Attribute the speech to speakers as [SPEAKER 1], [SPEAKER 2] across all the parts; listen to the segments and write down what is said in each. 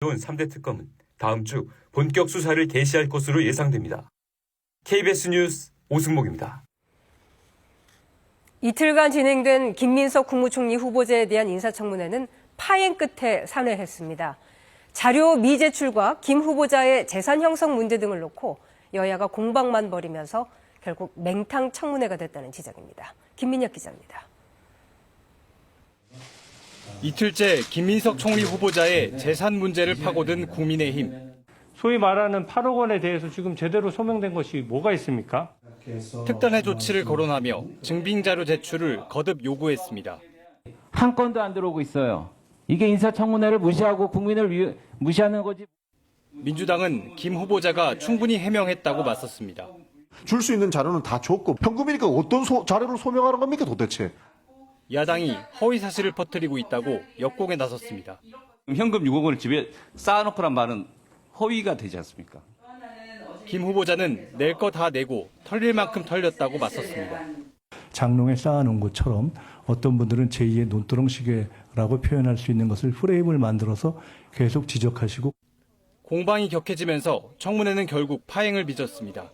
[SPEAKER 1] 3대 특검은 다음 주 본격 수사를 개시할 것으로 예상됩니다. KBS 뉴스 오승목입니다.
[SPEAKER 2] 이틀간 진행된 김민석 국무총리 후보자에 대한 인사청문회는 파행 끝에 산회했습니다. 자료 미제출과 김 후보자의 재산 형성 문제 등을 놓고 여야가 공방만 벌이면서 결국 맹탕 청문회가 됐다는 지적입니다. 김민혁 기자입니다.
[SPEAKER 3] 이틀째 김민석 총리 후보자의 재산 문제를 파고든 국민의힘.
[SPEAKER 4] 소위 말하는 8억 원에 대해서 지금 제대로 소명된 것이 뭐가 있습니까?
[SPEAKER 3] 특단의 조치를 거론하며 증빙자료 제출을 거듭 요구했습니다.
[SPEAKER 5] 한 건도 안 들어오고 있어요. 이게 인사청문회를 무시하고 국민을 무시하는 거지.
[SPEAKER 3] 민주당은 김 후보자가 충분히 해명했다고 맞섰습니다.
[SPEAKER 6] 줄 수 있는 자료는 다 줬고 현금이니까 어떤 자료를 소명하는 겁니까 도대체?
[SPEAKER 3] 야당이 허위 사실을 퍼뜨리고 있다고 역공에 나섰습니다.
[SPEAKER 7] 현금 6억 원을 집에 쌓아놓고란 말은 허위가 되지 않습니까?
[SPEAKER 3] 김 후보자는 낼 거 다 내고 털릴 만큼 털렸다고 맞섰습니다.
[SPEAKER 8] 장롱에 쌓아놓은 것처럼 어떤 분들은 제2의 논두렁시계라고 표현할 수 있는 것을 프레임을 만들어서 계속 지적하시고
[SPEAKER 3] 공방이 격해지면서 청문회는 결국 파행을 빚었습니다.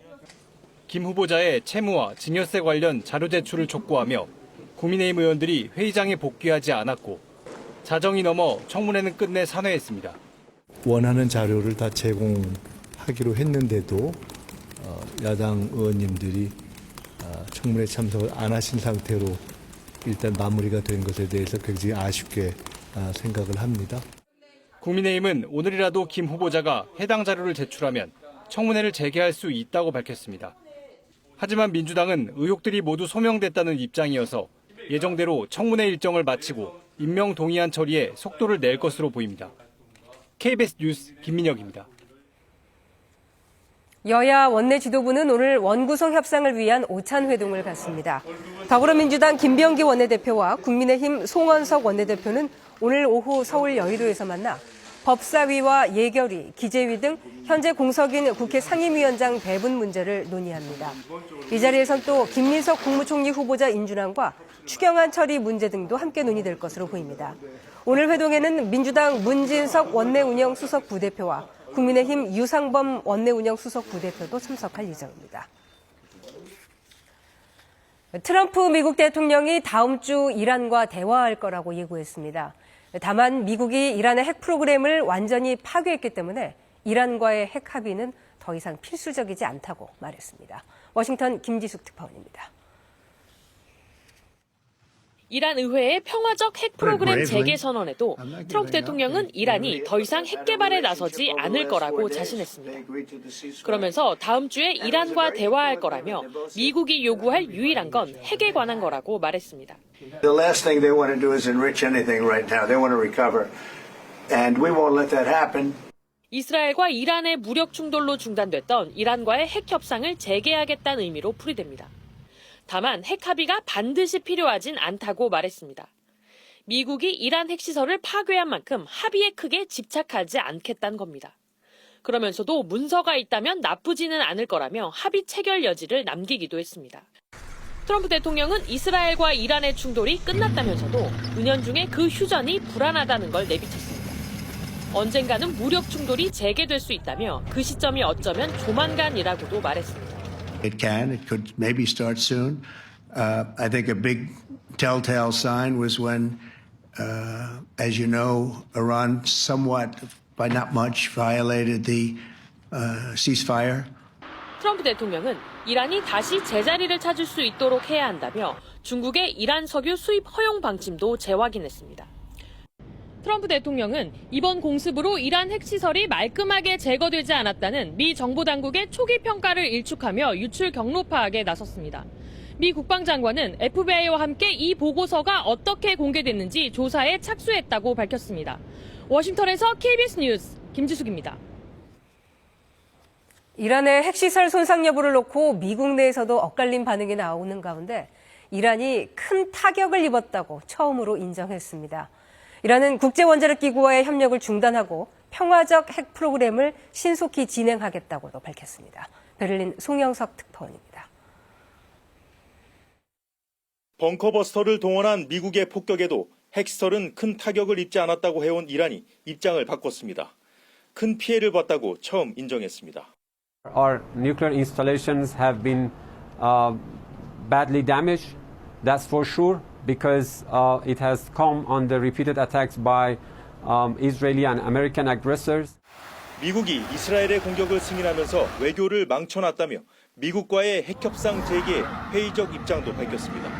[SPEAKER 3] 김 후보자의 채무와 증여세 관련 자료 제출을 촉구하며 국민의힘 의원들이 회의장에 복귀하지 않았고 자정이 넘어 청문회는 끝내 산회했습니다.
[SPEAKER 8] 원하는 자료를 다 제공하기로 했는데도 야당 의원님들이 청문회 참석을 안 하신 상태로 일단 마무리가 된 것에 대해서 굉장히 아쉽게 생각을 합니다.
[SPEAKER 3] 국민의힘은 오늘이라도 김 후보자가 해당 자료를 제출하면 청문회를 재개할 수 있다고 밝혔습니다. 하지만 민주당은 의혹들이 모두 소명됐다는 입장이어서 예정대로 청문회 일정을 마치고 임명 동의안 처리에 속도를 낼 것으로 보입니다. KBS 뉴스 김민혁입니다.
[SPEAKER 2] 여야 원내 지도부는 오늘 원구성 협상을 위한 오찬 회동을 갖습니다. 더불어민주당 김병기 원내대표와 국민의힘 송원석 원내대표는 오늘 오후 서울 여의도에서 만나 법사위와 예결위, 기재위 등 현재 공석인 국회 상임위원장 배분 문제를 논의합니다. 이 자리에선 또 김민석 국무총리 후보자 인준안과 추경안 처리 문제 등도 함께 논의될 것으로 보입니다. 오늘 회동에는 민주당 문진석 원내운영수석 부대표와 국민의힘 유상범 원내운영수석 부대표도 참석할 예정입니다. 트럼프 미국 대통령이 다음 주 이란과 대화할 거라고 예고했습니다. 다만 미국이 이란의 핵 프로그램을 완전히 파괴했기 때문에 이란과의 핵 합의는 더 이상 필수적이지 않다고 말했습니다. 워싱턴 김지숙 특파원입니다.
[SPEAKER 9] 이란 의회의 평화적 핵 프로그램 재개 선언에도 트럼프 대통령은 이란이 더 이상 핵 개발에 나서지 않을 거라고 자신했습니다. 그러면서 다음 주에 이란과 대화할 거라며 미국이 요구할 유일한 건 핵에 관한 거라고 말했습니다.
[SPEAKER 10] The last thing they want to do is enrich anything right now. They want to recover. And we won't let that happen.
[SPEAKER 9] 이스라엘과 이란의 무력 충돌로 중단됐던 이란과의 핵 협상을 재개하겠다는 의미로 풀이됩니다. 다만 핵 합의가 반드시 필요하진 않다고 말했습니다. 미국이 이란 핵시설을 파괴한 만큼 합의에 크게 집착하지 않겠다는 겁니다. 그러면서도 문서가 있다면 나쁘지는 않을 거라며 합의 체결 여지를 남기기도 했습니다. 트럼프 대통령은 이스라엘과 이란의 충돌이 끝났다면서도 은연중에 그 휴전이 불안하다는 걸 내비쳤습니다. 언젠가는 무력 충돌이 재개될 수 있다며 그 시점이 어쩌면 조만간이라고도 말했습니다.
[SPEAKER 10] It could maybe start soon. I think a big telltale sign was when, as you know, Iran somewhat, by not much, violated the ceasefire.
[SPEAKER 9] 트럼프 대통령은 이란이 다시 제자리를 찾을 수 있도록 해야 한다며 중국의 이란 석유 수입 허용 방침도 재확인했습니다. 트럼프 대통령은 이번 공습으로 이란 핵시설이 말끔하게 제거되지 않았다는 미 정보당국의 초기 평가를 일축하며 유출 경로 파악에 나섰습니다. 미 국방장관은 FBI와 함께 이 보고서가 어떻게 공개됐는지 조사에 착수했다고 밝혔습니다. 워싱턴에서 KBS 뉴스 김지숙입니다.
[SPEAKER 2] 이란의 핵시설 손상 여부를 놓고 미국 내에서도 엇갈린 반응이 나오는 가운데 이란이 큰 타격을 입었다고 처음으로 인정했습니다. 이란은 국제원자력기구와의 협력을 중단하고 평화적 핵 프로그램을 신속히 진행하겠다고도 밝혔습니다. 베를린 송영석 특파원입니다.
[SPEAKER 11] 벙커버스터를 동원한 미국의 폭격에도 핵시설은 큰 타격을 입지 않았다고 해온 이란이 입장을 바꿨습니다. 큰 피해를 봤다고 처음 인정했습니다.
[SPEAKER 12] Our nuclear installations have been badly damaged, that's for sure, because it has come under repeated attacks by Israeli and American aggressors.
[SPEAKER 11] 미국이 이스라엘의 공격을 승인하면서 외교를 망쳐놨다며 미국과의 핵협상 재개에 회의적 입장도 밝혔습니다.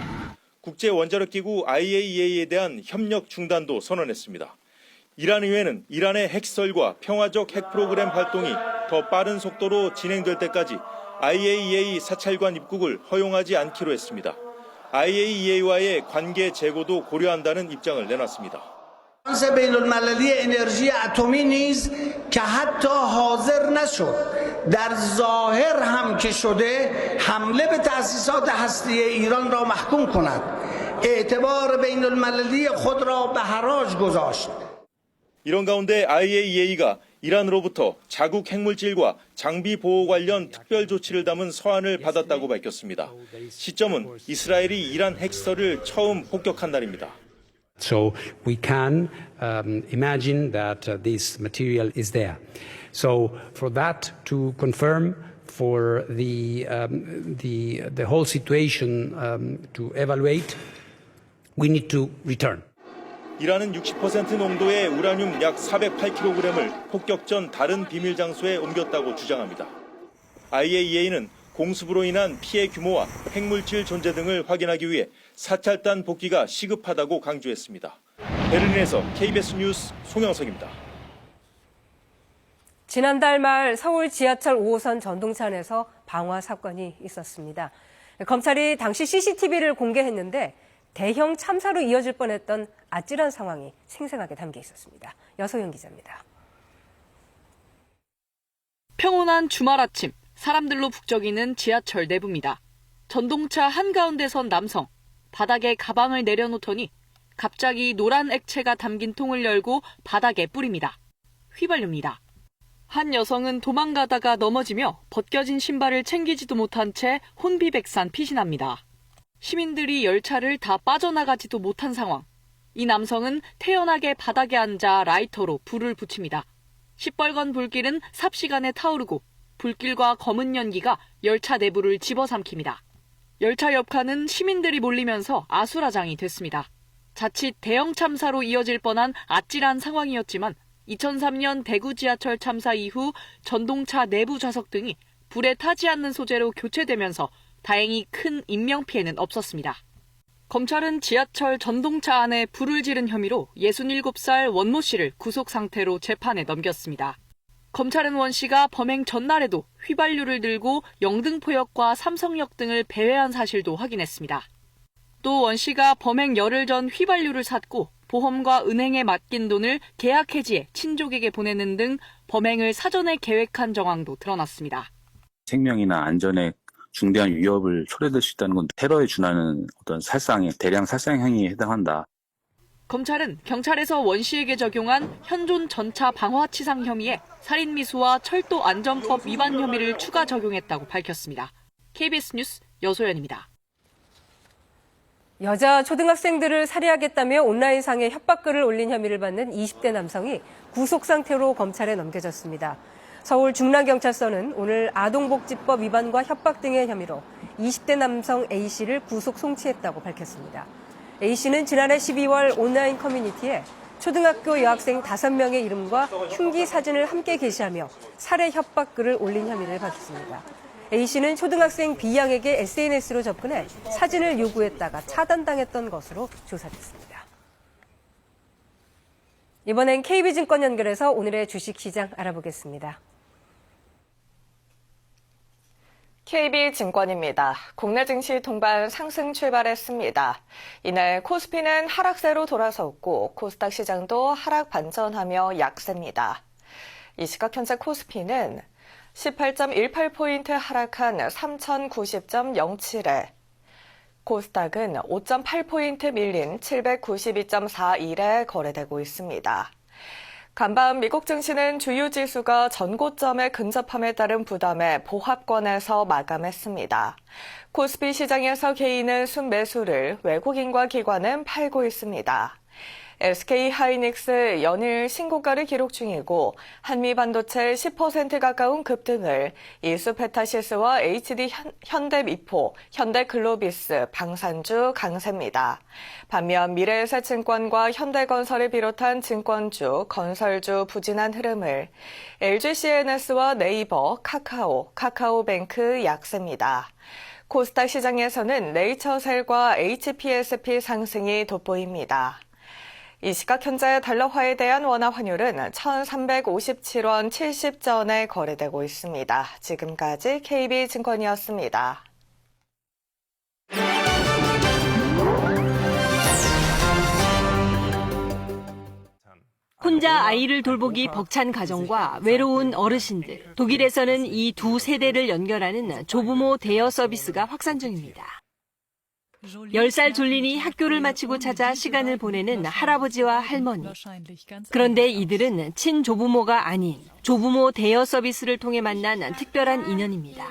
[SPEAKER 11] 국제원자력기구 IAEA에 대한 협력 중단도 선언했습니다. 이란 의회는 이란의 핵시설과 평화적 핵 프로그램 활동이 더 빠른 속도로 진행될 때까지 IAEA 사찰관 입국을 허용하지 않기로 했습니다. IAEA와의 관계 재고도 고려한다는 입장을 내놨습니다.
[SPEAKER 13] بین المللی انرژی اتمی نیز که حتی حاضر نشد در ظاهر هم که شده حمله به تأسیسات هسته‌ای ایران را محکوم کند اعتبار بین المللی خود را به حراج گذاشت.
[SPEAKER 11] 이런 가운데 IAEA가 이란으로부터 자국 핵물질과 장비 보호 관련 특별 조치를 담은 서한을 받았다고 밝혔습니다. 시점은 이스라엘이 이란 핵시설을 처음 폭격한 날입니다.
[SPEAKER 14] So we can imagine that this material is there. So for that to confirm, for the whole situation to evaluate, we need to return.
[SPEAKER 11] 이란은 60% 농도의 우라늄 약 408kg을 폭격 전 다른 비밀 장소에 옮겼다고 주장합니다. IAEA는 공습으로 인한 피해 규모와 핵물질 존재 등을 확인하기 위해 사찰단 복귀가 시급하다고 강조했습니다. 베를린에서 KBS 뉴스 송영석입니다.
[SPEAKER 2] 지난달 말 서울 지하철 5호선 전동차 안에서 방화 사건이 있었습니다. 검찰이 당시 CCTV를 공개했는데 대형 참사로 이어질 뻔했던 아찔한 상황이 생생하게 담겨 있었습니다. 여소영 기자입니다.
[SPEAKER 9] 평온한 주말 아침, 사람들로 북적이는 지하철 내부입니다. 전동차 한가운데 선 남성, 바닥에 가방을 내려놓더니 갑자기 노란 액체가 담긴 통을 열고 바닥에 뿌립니다. 휘발유입니다. 한 여성은 도망가다가 넘어지며 벗겨진 신발을 챙기지도 못한 채 혼비백산 피신합니다. 시민들이 열차를 다 빠져나가지도 못한 상황. 이 남성은 태연하게 바닥에 앉아 라이터로 불을 붙입니다. 시뻘건 불길은 삽시간에 타오르고 불길과 검은 연기가 열차 내부를 집어삼킵니다. 열차 옆칸은 시민들이 몰리면서 아수라장이 됐습니다. 자칫 대형 참사로 이어질 뻔한 아찔한 상황이었지만 2003년 대구 지하철 참사 이후 전동차 내부 좌석 등이 불에 타지 않는 소재로 교체되면서 다행히 큰 인명피해는 없었습니다. 검찰은 지하철 전동차 안에 불을 지른 혐의로 67살 원모 씨를 구속 상태로 재판에 넘겼습니다. 검찰은 원 씨가 범행 전날에도 휘발유를 들고 영등포역과 삼성역 등을 배회한 사실도 확인했습니다. 또 원 씨가 범행 열흘 전 휘발유를 샀고 보험과 은행에 맡긴 돈을 계약 해지해 친족에게 보내는 등 범행을 사전에 계획한 정황도 드러났습니다.
[SPEAKER 15] 생명이나 안전에 중대한 위협을 초래될 수 있다는 건 테러에 준하는 어떤 대량 살상 행위에 해당한다.
[SPEAKER 9] 검찰은 경찰에서 원 씨에게 적용한 현존 전차 방화치상 혐의에 살인미수와 철도안전법 위반 혐의를 추가 적용했다고 밝혔습니다. KBS 뉴스 여소연입니다.
[SPEAKER 2] 여자 초등학생들을 살해하겠다며 온라인상에 협박글을 올린 혐의를 받는 20대 남성이 구속 상태로 검찰에 넘겨졌습니다. 서울 중랑경찰서는 오늘 아동복지법 위반과 협박 등의 혐의로 20대 남성 A씨를 구속 송치했다고 밝혔습니다. A씨는 지난해 12월 온라인 커뮤니티에 초등학교 여학생 5명의 이름과 흉기 사진을 함께 게시하며 살해 협박글을 올린 혐의를 받습니다. A씨는 초등학생 B양에게 SNS로 접근해 사진을 요구했다가 차단당했던 것으로 조사됐습니다. 이번엔 KB증권 연결해서 오늘의 주식시장 알아보겠습니다.
[SPEAKER 16] KB증권입니다. 국내 증시 동반 상승 출발했습니다. 이날 코스피는 하락세로 돌아섰고 코스닥 시장도 하락 반전하며 약세입니다. 이 시각 현재 코스피는 18.18포인트 하락한 3090.07에 코스닥은 5.8포인트 밀린 792.41에 거래되고 있습니다. 간밤 미국 증시는 주요 지수가 전고점에 근접함에 따른 부담에 보합권에서 마감했습니다. 코스피 시장에서 개인은 순매수를, 외국인과 기관은 팔고 있습니다. SK 하이닉스 연일 신고가를 기록 중이고 한미 반도체 10% 가까운 급등을 이수페타시스와 HD 현대미포, 현대글로비스, 방산주 강세입니다. 반면 미래에셋증권과 현대건설을 비롯한 증권주, 건설주 부진한 흐름을 LGCNS와 네이버, 카카오뱅크 약세입니다. 코스닥 시장에서는 네이처셀과 HPSP 상승이 돋보입니다. 이 시각 현재 달러화에 대한 원화 환율은 1,357원 70전에 거래되고 있습니다. 지금까지 KB증권이었습니다.
[SPEAKER 2] 혼자 아이를 돌보기 벅찬 가정과 외로운 어르신들. 독일에서는 이 두 세대를 연결하는 조부모 대여 서비스가 확산 중입니다. 10살 졸린이 학교를 마치고 찾아 시간을 보내는 할아버지와 할머니. 그런데 이들은 친조부모가 아닌 조부모 대여 서비스를 통해 만난 특별한 인연입니다.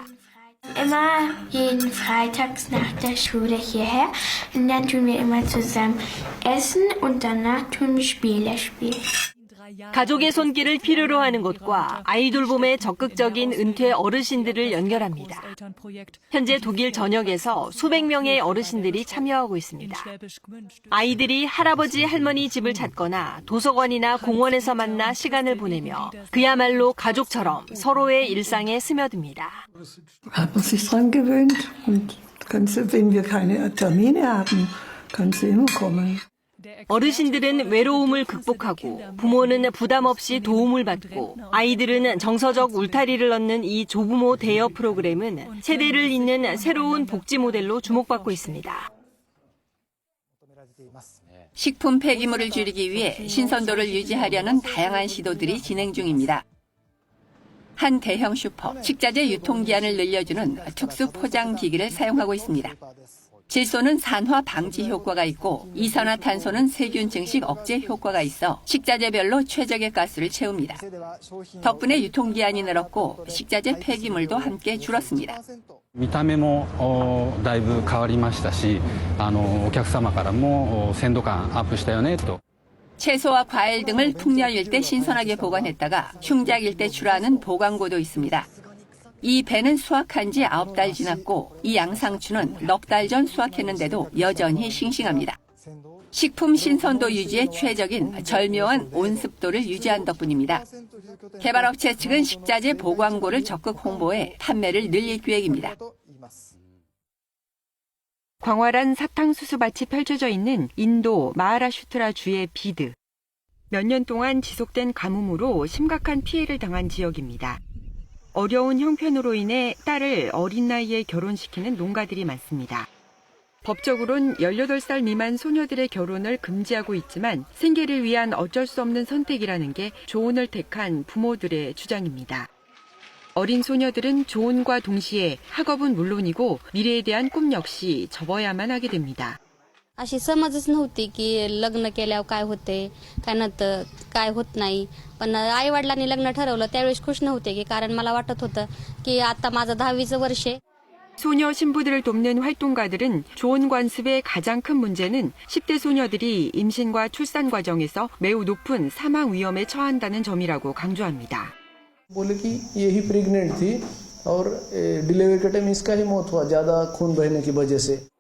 [SPEAKER 17] Immer jeden Freitags nach der Schule hierher und dann tun wir immer zusammen essen und danach tun wir Spiele spielen.
[SPEAKER 2] 가족의 손길을 필요로 하는 곳과 아이돌봄에 적극적인 은퇴 어르신들을 연결합니다. 현재 독일 전역에서 수백 명의 어르신들이 참여하고 있습니다. 아이들이 할아버지 할머니 집을 찾거나 도서관이나 공원에서 만나 시간을 보내며 그야말로 가족처럼 서로의 일상에 스며듭니다.
[SPEAKER 18] Hat man sich dran gewöhnt und wenn wir keine Termine haben, können sie immer kommen.
[SPEAKER 2] 어르신들은 외로움을 극복하고 부모는 부담 없이 도움을 받고 아이들은 정서적 울타리를 얻는 이 조부모 대여 프로그램은 세대를 잇는 새로운 복지 모델로 주목받고 있습니다.
[SPEAKER 19] 식품 폐기물을 줄이기 위해 신선도를 유지하려는 다양한 시도들이 진행 중입니다. 한 대형 슈퍼, 식자재 유통기한을 늘려주는 특수 포장 기기를 사용하고 있습니다. 질소는 산화 방지 효과가 있고 이산화탄소는 세균 증식 억제 효과가 있어 식자재별로 최적의 가스를 채웁니다. 덕분에 유통기한이 늘었고 식자재 폐기물도 함께 줄었습니다.
[SPEAKER 20] 見た目もだいぶ変わりましたし、お客様からも鮮度感アップしたよねと。
[SPEAKER 19] 채소와 과일 등을 풍년일 때 신선하게 보관했다가 흉작일 때 출하하는 보관고도 있습니다. 이 배는 수확한 지 9달 지났고 이 양상추는 넉 달 전 수확했는데도 여전히 싱싱합니다. 식품 신선도 유지에 최적인 절묘한 온습도를 유지한 덕분입니다. 개발업체 측은 식자재 보관고를 적극 홍보해 판매를 늘릴 계획입니다.
[SPEAKER 21] 광활한 사탕수수밭이 펼쳐져 있는 인도 마하라슈트라 주의 비드. 몇 년 동안 지속된 가뭄으로 심각한 피해를 당한 지역입니다. 어려운 형편으로 인해 딸을 어린 나이에 결혼시키는 농가들이 많습니다. 법적으론 18살 미만 소녀들의 결혼을 금지하고 있지만 생계를 위한 어쩔 수 없는 선택이라는 게 조혼을 택한 부모들의 주장입니다. 어린 소녀들은 조혼과 동시에 학업은 물론이고 미래에 대한 꿈 역시 접어야만 하게 됩니다.
[SPEAKER 22] अशी समजच नव्हती की लग्न केल्यावर काय होते काय नंतर काय होत नाही पण आई वडिलांनी लग्न ठरवलं त्यावेळेस खुश नव्हते की कारण मला वाटत होतं की आता माझं 10वीचं वर्ष आहे.
[SPEAKER 21] 소녀 신부들을 돕는 활동가들은 조혼 관습의 가장 큰 문제는 10대 소녀들이 임신과 출산 과정에서 매우 높은 사망 위험에 처한다는 점이라고 강조합니다.
[SPEAKER 23] बोले कि यही प्रेग्नेंट थी और डिलीवरी के टाइम इसका ही मौत हुआ ज्यादा खून बहने की वजह से.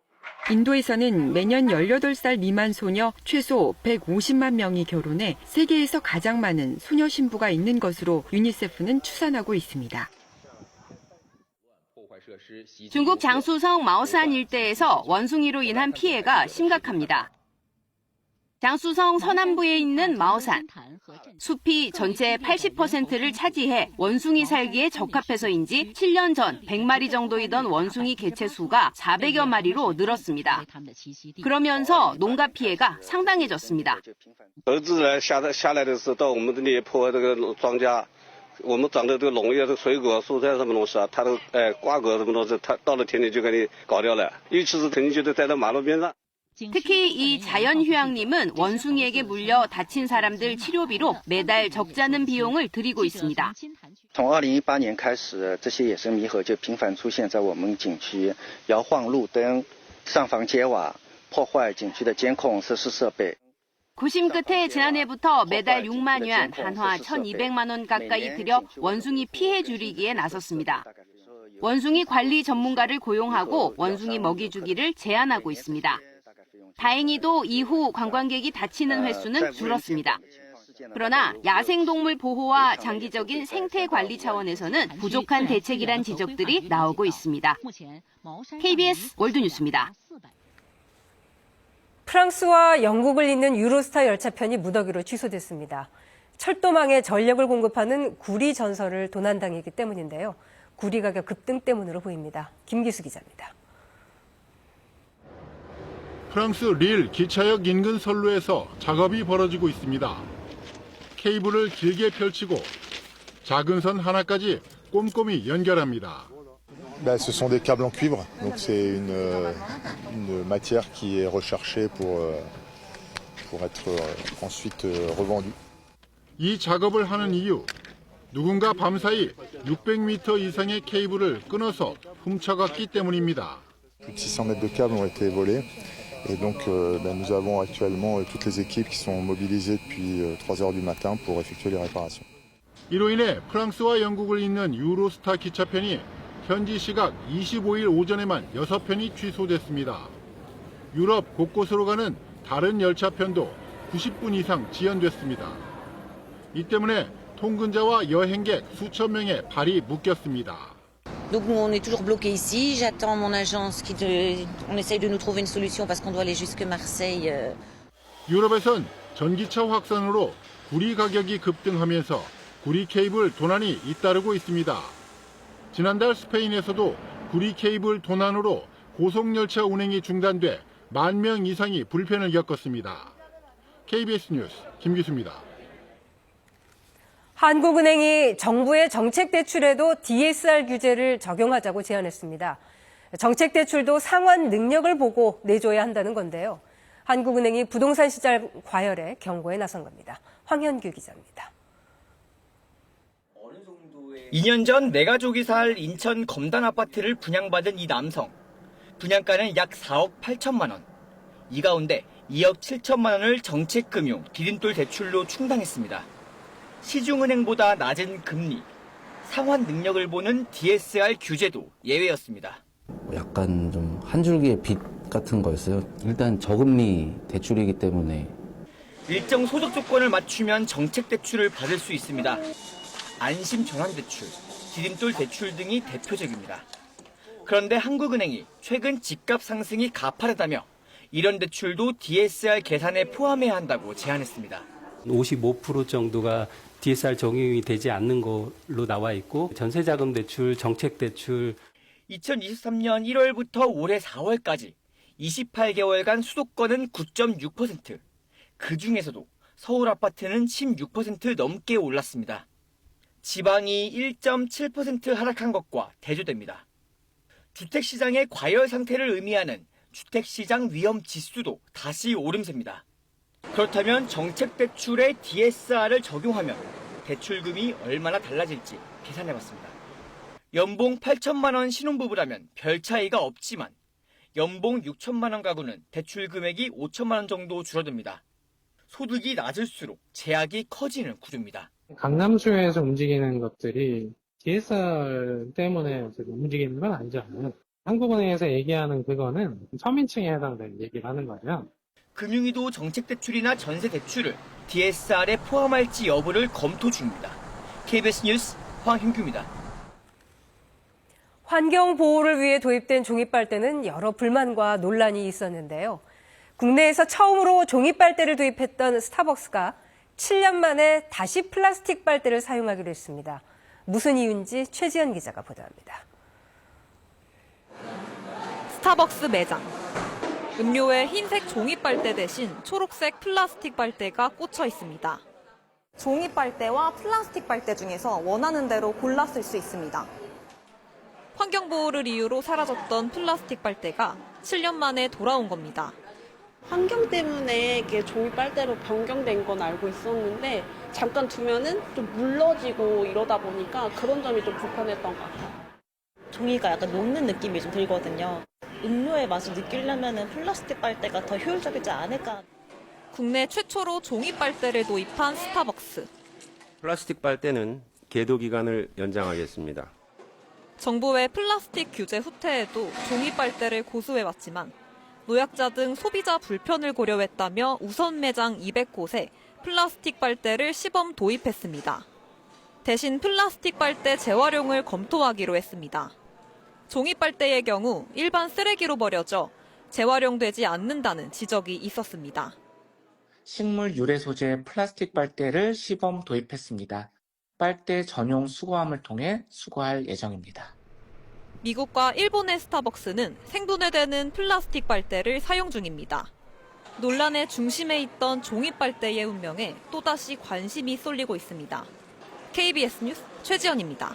[SPEAKER 21] 인도에서는 매년 18살 미만 소녀 최소 150만 명이 결혼해 세계에서 가장 많은 소녀 신부가 있는 것으로 유니세프는 추산하고 있습니다.
[SPEAKER 24] 중국 장수성 마오산 일대에서 원숭이로 인한 피해가 심각합니다. 장수성 서남부에 있는 마오산. 숲이 전체의 80%를 차지해 원숭이 살기에 적합해서인지 7년 전 100마리 정도이던 원숭이 개체 수가 400여 마리로 늘었습니다. 그러면서 농가 피해가 상당해졌습니다.
[SPEAKER 25] 我们长的这个农业、这个水果、蔬菜什么东西啊，它的瓜葛什么东西，它到了田里就给你搞掉了。尤其是肯定就在马路边上。
[SPEAKER 24] 특히 이 자연휴양림은 원숭이에게 물려 다친 사람들 치료비로 매달 적지 않은 비용을 들이고 있습니다.
[SPEAKER 26] 从2018年开始，这些野生猕猴就频繁出现在我们景区，摇晃路灯、上房揭瓦、破坏景区的监控设施设备。
[SPEAKER 24] 구심 끝에 지난해부터 매달 6만 yuan, 한화 1,200만 원 가까이 들여 원숭이 피해 줄이기에 나섰습니다. 원숭이 관리 전문가를 고용하고 원숭이 먹이 주기를 제한하고 있습니다. 다행히도 이후 관광객이 다치는 횟수는 줄었습니다. 그러나 야생동물 보호와 장기적인 생태 관리 차원에서는 부족한 대책이란 지적들이 나오고 있습니다. KBS 월드뉴스입니다.
[SPEAKER 2] 프랑스와 영국을 잇는 유로스타 열차편이 무더기로 취소됐습니다. 철도망에 전력을 공급하는 구리 전선을 도난당했기 때문인데요. 구리 가격 급등 때문으로 보입니다. 김기수 기자입니다.
[SPEAKER 1] 프랑스 릴 기차역 인근 선로에서 작업이 벌어지고 있습니다. 케이블을 길게 펼치고 작은 선 하나까지 꼼꼼히 연결합니다.
[SPEAKER 4] Ce sont des câbles en cuivre, donc c'est une matière qui est recherchée pour être ensuite revendue.
[SPEAKER 1] 이 작업을 하는 이유, 누군가 밤사이 600m 이상의 케이블을 끊어서 훔쳐갔기 때문입니다.
[SPEAKER 4] Plus de 600 mètres de câbles ont été volés et donc nous avons actuellement toutes les équipes qui sont mobilisées depuis 3 heures du matin pour effectuer les réparations.
[SPEAKER 1] 이로 인해 프랑스와 영국을 잇는 유로스타 기차편이 현지 시각 25일 오전에만 6편이 취소됐습니다. 유럽 곳곳으로 가는 다른 열차편도 90분 이상 지연됐습니다. 이 때문에 통근자와 여행객 수천 명의 발이 묶였습니다.
[SPEAKER 5] Donc on est toujours bloqué ici. J'attends mon agence on essaye de nous trouver une solution parce qu'on doit aller jusque Marseille.
[SPEAKER 1] 유럽에선 전기차 확산으로 구리 가격이 급등하면서 구리 케이블 도난이 잇따르고 있습니다. 지난달 스페인에서도 구리 케이블 도난으로 고속열차 운행이 중단돼 10,000명 이상이 불편을 겪었습니다. KBS 뉴스 김기수입니다.
[SPEAKER 2] 한국은행이 정부의 정책대출에도 DSR 규제를 적용하자고 제안했습니다. 정책대출도 상환 능력을 보고 내줘야 한다는 건데요. 한국은행이 부동산 시장 과열에 경고에 나선 겁니다. 황현규 기자입니다.
[SPEAKER 6] 2년 전 내 가족이 살 인천 검단 아파트를 분양받은 이 남성. 분양가는 약 4억 8천만 원. 이 가운데 2억 7천만 원을 정책금융 디딤돌 대출로 충당했습니다. 시중은행보다 낮은 금리, 상환 능력을 보는 DSR 규제도 예외였습니다.
[SPEAKER 7] 약간 좀 한 줄기의 빛 같은 거였어요. 일단 저금리 대출이기 때문에.
[SPEAKER 6] 일정 소득 조건을 맞추면 정책 대출을 받을 수 있습니다. 안심 전환 대출, 디딤돌 대출 등이 대표적입니다. 그런데 한국은행이 최근 집값 상승이 가파르다며 이런 대출도 DSR 계산에 포함해야 한다고 제안했습니다.
[SPEAKER 8] 55% 정도가 DSR 적용이 되지 않는 걸로 나와 있고 전세자금 대출, 정책 대출
[SPEAKER 6] 2023년 1월부터 올해 4월까지 28개월간 수도권은 9.6%, 그중에서도 서울 아파트는 16% 넘게 올랐습니다. 지방이 1.7% 하락한 것과 대조됩니다. 주택시장의 과열 상태를 의미하는 주택시장 위험 지수도 다시 오름세입니다. 그렇다면 정책대출에 DSR을 적용하면 대출금이 얼마나 달라질지 계산해봤습니다. 연봉 8천만 원 신혼부부라면 별 차이가 없지만 연봉 6천만 원 가구는 대출 금액이 5천만 원 정도 줄어듭니다. 소득이 낮을수록 제약이 커지는 구조입니다.
[SPEAKER 27] 강남주에서 움직이는 것들이 DSR 때문에 움직이는 건 아니잖아요. 한국은행에서 얘기하는 그거는 서민층에 해당되는 얘기를 하는 거죠.
[SPEAKER 6] 금융위도 정책대출이나 전세대출을 DSR에 포함할지 여부를 검토 중입니다. KBS 뉴스 황hin규입니다.
[SPEAKER 2] 환경 보호를 위해 도입된 종이빨대는 여러 불만과 논란이 있었는데요. 국내에서 처음으로 종이빨대를 도입했던 스타벅스가 7년 만에 다시 플라스틱 빨대를 사용하기로 했습니다. 무슨 이유인지 최지연 기자가 보도합니다.
[SPEAKER 28] 스타벅스 매장. 음료에 흰색 종이 빨대 대신 초록색 플라스틱 빨대가 꽂혀 있습니다.
[SPEAKER 29] 종이 빨대와 플라스틱 빨대 중에서 원하는 대로 골라 쓸 수 있습니다.
[SPEAKER 28] 환경 보호를 이유로 사라졌던 플라스틱 빨대가 7년 만에 돌아온 겁니다.
[SPEAKER 30] 환경 때문에 이게 종이 빨대로 변경된 건 알고 있었는데 잠깐 두면은 좀 물러지고 이러다 보니까 그런 점이 좀 불편했던 것 같아요.
[SPEAKER 29] 종이가 약간 녹는 느낌이 좀 들거든요. 음료의 맛을 느끼려면 플라스틱 빨대가 더 효율적이지 않을까.
[SPEAKER 28] 국내 최초로 종이 빨대를 도입한 스타벅스.
[SPEAKER 3] 플라스틱 빨대는 계도 기간을 연장하겠습니다.
[SPEAKER 28] 정부의 플라스틱 규제 후퇴에도 종이 빨대를 고수해왔지만 노약자 등 소비자 불편을 고려했다며 우선 매장 200곳에 플라스틱 빨대를 시범 도입했습니다. 대신 플라스틱 빨대 재활용을 검토하기로 했습니다. 종이 빨대의 경우 일반 쓰레기로 버려져 재활용되지 않는다는 지적이 있었습니다.
[SPEAKER 9] 식물 유래 소재 플라스틱 빨대를 시범 도입했습니다. 빨대 전용 수거함을 통해 수거할 예정입니다.
[SPEAKER 28] 미국과 일본의 스타벅스는 생분해되는 플라스틱 빨대를 사용 중입니다. 논란의 중심에 있던 종이 빨대의 운명에 또다시 관심이 쏠리고 있습니다. KBS 뉴스 최지연입니다.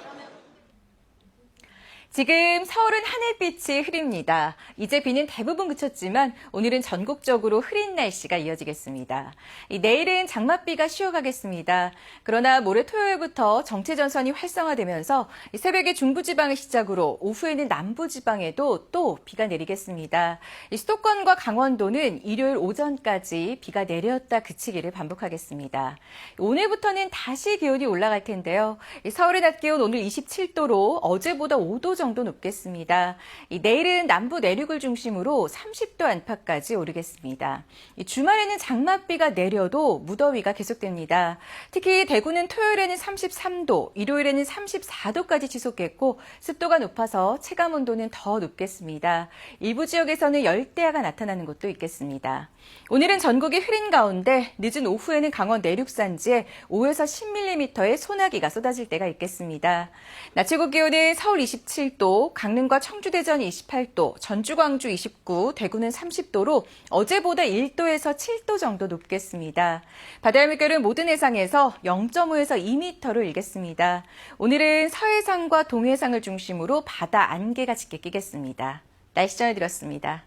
[SPEAKER 10] 지금 서울은 하늘빛이 흐립니다. 이제 비는 대부분 그쳤지만 오늘은 전국적으로 흐린 날씨가 이어지겠습니다. 내일은 장맛비가 쉬어가겠습니다. 그러나 모레 토요일부터 정체전선이 활성화되면서 새벽에 중부지방을 시작으로 오후에는 남부지방에도 또 비가 내리겠습니다. 수도권과 강원도는 일요일 오전까지 비가 내렸다 그치기를 반복하겠습니다. 오늘부터는 다시 기온이 올라갈 텐데요. 서울의 낮 기온 오늘 27도로 어제보다 5도 정도 높겠습니다. 내일은 남부 내륙을 중심으로 30도 안팎까지 오르겠습니다. 주말에는 장맛비가 내려도 무더위가 계속됩니다. 특히 대구는 토요일에는 33도, 일요일에는 34도까지 지속했고 습도가 높아서 체감 온도는 더 높겠습니다. 일부 지역에서는 열대야가 나타나는 곳도 있겠습니다. 오늘은 전국이 흐린 가운데 늦은 오후에는 강원 내륙 산지에 5에서 10mm의 소나기가 쏟아질 때가 있겠습니다. 낮 최고 기온은 서울 27도, 강릉과 청주 대전 28도, 전주 광주 29, 대구는 30도로 어제보다 1도에서 7도 정도 높겠습니다. 바다의 물결은 모든 해상에서 0.5에서 2m로 일겠습니다. 오늘은 서해상과 동해상을 중심으로 바다 안개가 짙게 끼겠습니다. 날씨 전해드렸습니다.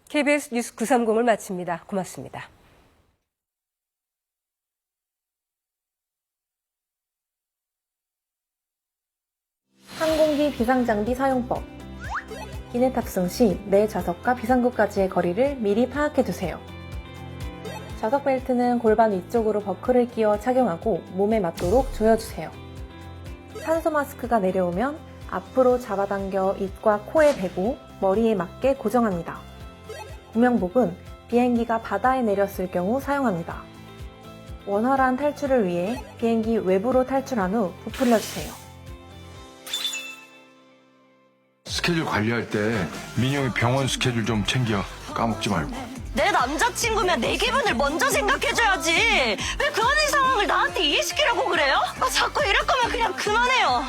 [SPEAKER 2] KBS 뉴스 930을 마칩니다. 고맙습니다.
[SPEAKER 11] 항공기 비상장비 사용법. 기내 탑승 시 내 좌석과 비상구까지의 거리를 미리 파악해두세요. 좌석 벨트는 골반 위쪽으로 버클을 끼워 착용하고 몸에 맞도록 조여주세요. 산소 마스크가 내려오면 앞으로 잡아당겨 입과 코에 대고 머리에 맞게 고정합니다. 구명복은 비행기가 바다에 내렸을 경우 사용합니다. 원활한 탈출을 위해 비행기 외부로 탈출한 후 부풀려주세요.
[SPEAKER 12] 스케줄 관리할 때 민영이 병원 스케줄 좀 챙겨. 까먹지 말고.
[SPEAKER 13] 내 남자친구면 내 기분을 먼저 생각해줘야지. 왜 그 안의 상황을 나한테 이해시키려고 그래요? 자꾸 이럴 거면 그냥 그만해요.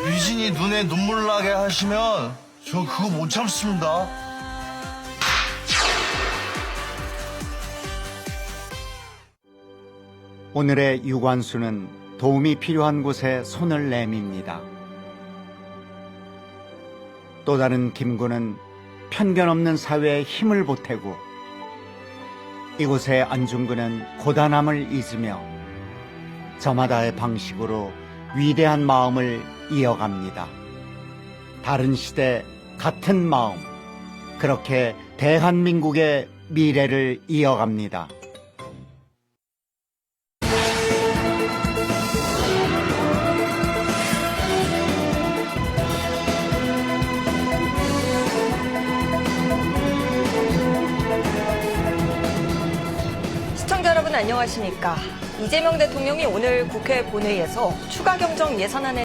[SPEAKER 14] 유진이 눈에 눈물 나게 하시면 저 그거 못 참습니다.
[SPEAKER 15] 오늘의 유관수는 도움이 필요한 곳에 손을 내밉니다. 또 다른 김구는 편견 없는 사회에 힘을 보태고 이곳의 안중근은 고단함을 잊으며 저마다의 방식으로 위대한 마음을 이어갑니다. 다른 시대 같은 마음, 그렇게 대한민국의 미래를 이어갑니다.
[SPEAKER 11] 시청자 여러분 안녕하십니까. 이재명 대통령이 오늘 국회 본회의에서 추가 경정 예산안에